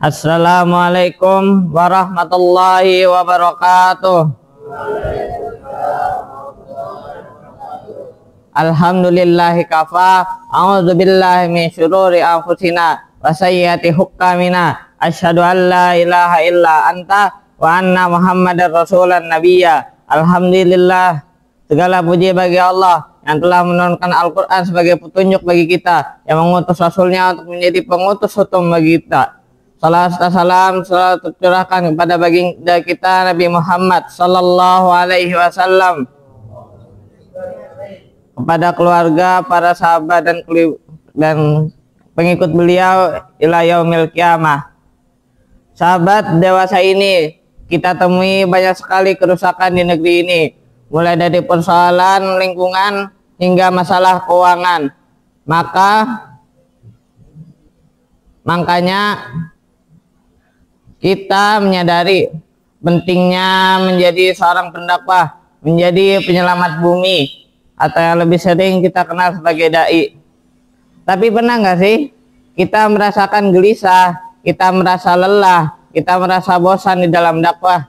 Assalamualaikum warahmatullahi wabarakatuh. Alhamdulillahi kafa. A'udzubillahi min syururi anfusina wa sayyiati hukamina. Asyhadu an la ilaha illa anta wa anna muhammadar rasulan nabiyya. Alhamdulillah, segala puji bagi Allah yang telah menurunkan Al-Quran sebagai petunjuk bagi kita, yang mengutus Rasulnya untuk menjadi pengutus hukum bagi kita. Salam salam selalu tercurahkan kepada baginda kita Nabi Muhammad sallallahu alaihi wasallam, kepada keluarga, para sahabat dan pengikut beliau ila yaumil qiyamah. Sahabat, dewasa ini kita temui banyak sekali kerusakan di negeri ini, mulai dari persoalan lingkungan hingga masalah keuangan. Makanya kita menyadari pentingnya menjadi seorang pendakwah, menjadi penyelamat bumi, atau yang lebih sering kita kenal sebagai dai. Tapi pernah nggak sih kita merasakan gelisah, kita merasa lelah, kita merasa bosan di dalam dakwah?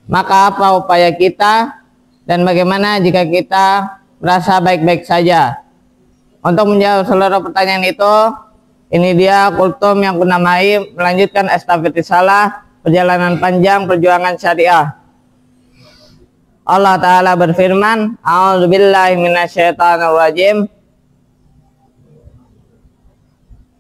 Maka apa upaya kita dan bagaimana jika kita merasa baik-baik saja? Untuk menjawab seluruh pertanyaan itu, ini dia kultum yang kunamai melanjutkan estafet risalah perjalanan panjang perjuangan syariah. Allah Ta'ala berfirman, A'udzubillahi minasyaitonirrajim.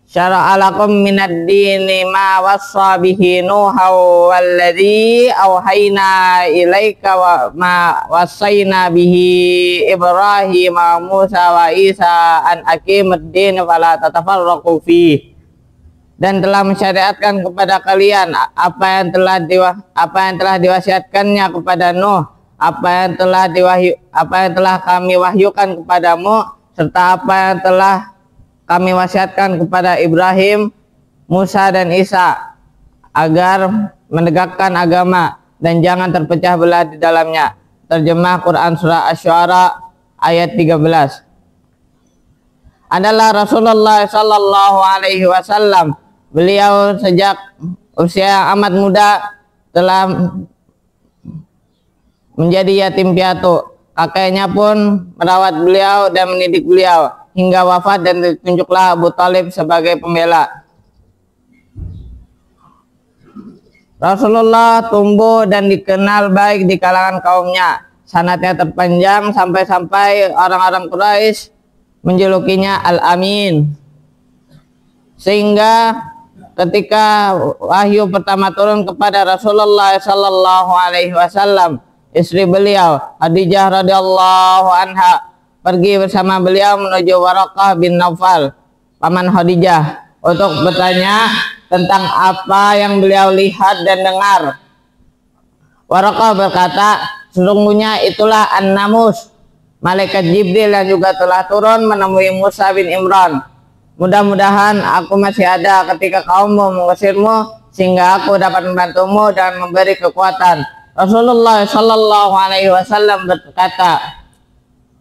Syara'a lakum minad dini ma wassa bihi Nuha walladzi auhayna ilaika wa ma wassayna bihi Ibrahim wa Musa wa Isa an aqimud din wa la tatafarraqu fi. Dan telah mensyariatkan kepada kalian apa yang telah diwasiatkannya kepada Nuh, apa yang telah kami wahyukan kepadamu, serta apa yang telah kami wasiatkan kepada Ibrahim, Musa dan Isa, agar menegakkan agama dan jangan terpecah belah di dalamnya. Terjemah Quran Surah Asy-Syu'ara ayat 13. Adalah Rasulullah Sallallahu Alaihi Wasallam. Beliau sejak usia yang amat muda telah menjadi yatim piatu. Kakeknya pun merawat beliau dan mendidik beliau hingga wafat, dan ditunjuklah Abu Thalib sebagai pembela. Rasulullah tumbuh dan dikenal baik di kalangan kaumnya. Sanadnya terpanjang sampai orang-orang Quraisy menjulukinya Al-Amin. Sehingga ketika wahyu pertama turun kepada Rasulullah sallallahu alaihi wasallam, istri beliau Khadijah radhiyallahu anha pergi bersama beliau menuju Waraqah bin Naufal, paman Khadijah, untuk bertanya tentang apa yang beliau lihat dan dengar. Waraqah berkata, sesungguhnya itulah An-Namus, malaikat Jibril yang juga telah turun menemui Musa bin Imran. Mudah-mudahan aku masih ada ketika kaummu mengusirmu, sehingga aku dapat membantumu dan memberi kekuatan. Rasulullah Sallallahu Alaihi Wasallam berkata,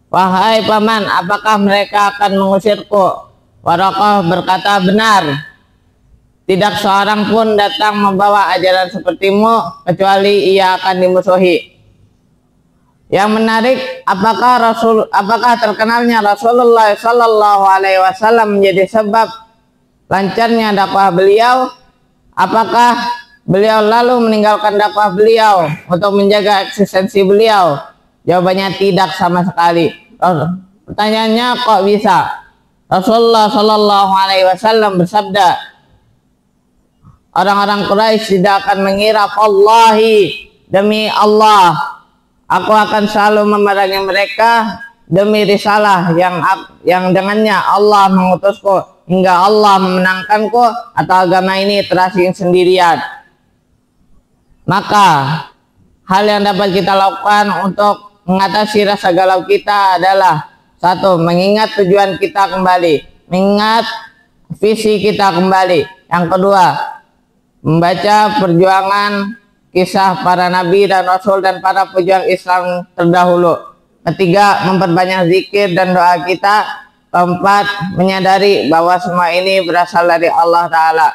wahai paman, apakah mereka akan mengusirku? Waraqah berkata, benar. Tidak seorang pun datang membawa ajaran sepertimu kecuali ia akan dimusuhi. Yang menarik, apakah terkenalnya Rasulullah Sallallahu Alaihi Wasallam menjadi sebab lancarnya dakwah beliau? Apakah beliau lalu meninggalkan dakwah beliau untuk menjaga eksistensi beliau? Jawabannya tidak sama sekali. Pertanyaannya, kok bisa? Rasulullah Shallallahu Alaihi Wasallam bersabda, orang-orang Quraisy tidak akan mengira, wallahi, demi Allah, aku akan selalu memerangi mereka demi risalah yang dengannya Allah mengutusku hingga Allah memenangkanku atau agama ini terasing sendirian. Maka hal yang dapat kita lakukan untuk mengatasi rasa galau kita adalah, satu, mengingat tujuan kita kembali, mengingat visi kita kembali. Yang kedua, membaca perjuangan kisah para nabi dan rasul dan para pejuang Islam terdahulu. Ketiga, memperbanyak zikir dan doa kita. Keempat, menyadari bahwa semua ini berasal dari Allah Ta'ala.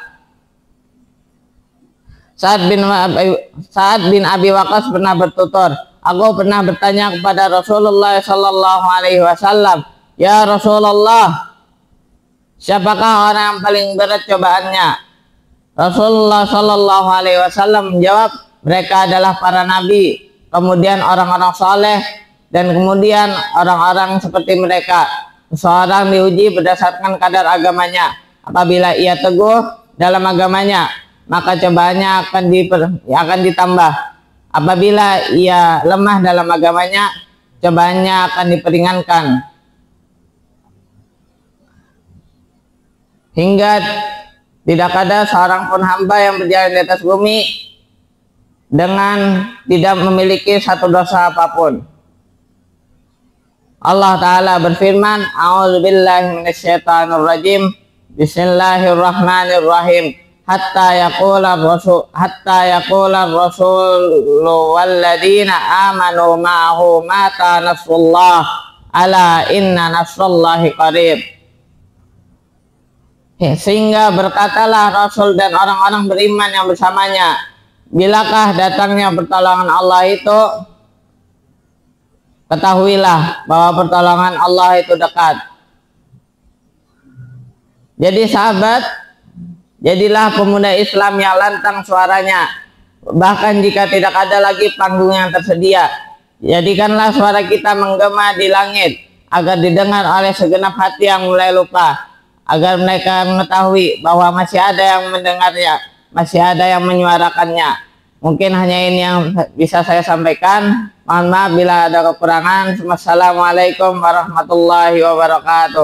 Sa'ad bin Abi Waqqas pernah bertutur, aku pernah bertanya kepada Rasulullah sallallahu alaihi wasallam, "Ya Rasulullah, siapakah orang yang paling berat cobaannya?" Rasulullah sallallahu alaihi wasallam menjawab, mereka adalah para nabi, kemudian orang-orang soleh, dan kemudian orang-orang seperti mereka. Seseorang diuji berdasarkan kadar agamanya. Apabila ia teguh dalam agamanya, maka cobaannya akan ditambah. Apabila ia lemah dalam agamanya, cobaannya akan diperingankan. Hingga tidak ada seorang pun hamba yang berjalan di atas bumi dengan tidak memiliki satu dosa apapun. Allah Ta'ala berfirman, A'udzubillahi minasyaitonirrajim, Bismillahirrahmanirrahim, hatta yaqula ar-rasulu walladzina amanu ma'ahu mata nasrullah, ala inna nasrullahi qarib. Sehingga berkatalah Rasul dan orang-orang beriman yang bersamanya, bilakah datangnya pertolongan Allah itu, ketahuilah bahwa pertolongan Allah itu dekat. Jadi sahabat, jadilah pemuda Islam yang lantang suaranya, bahkan jika tidak ada lagi panggung yang tersedia. Jadikanlah suara kita menggema di langit, agar didengar oleh segenap hati yang mulai lupa, agar mereka mengetahui bahwa masih ada yang mendengarnya, masih ada yang menyuarakannya. Mungkin hanya ini yang bisa saya sampaikan. Mohon maaf bila ada kekurangan. Wassalamualaikum warahmatullahi wabarakatuh.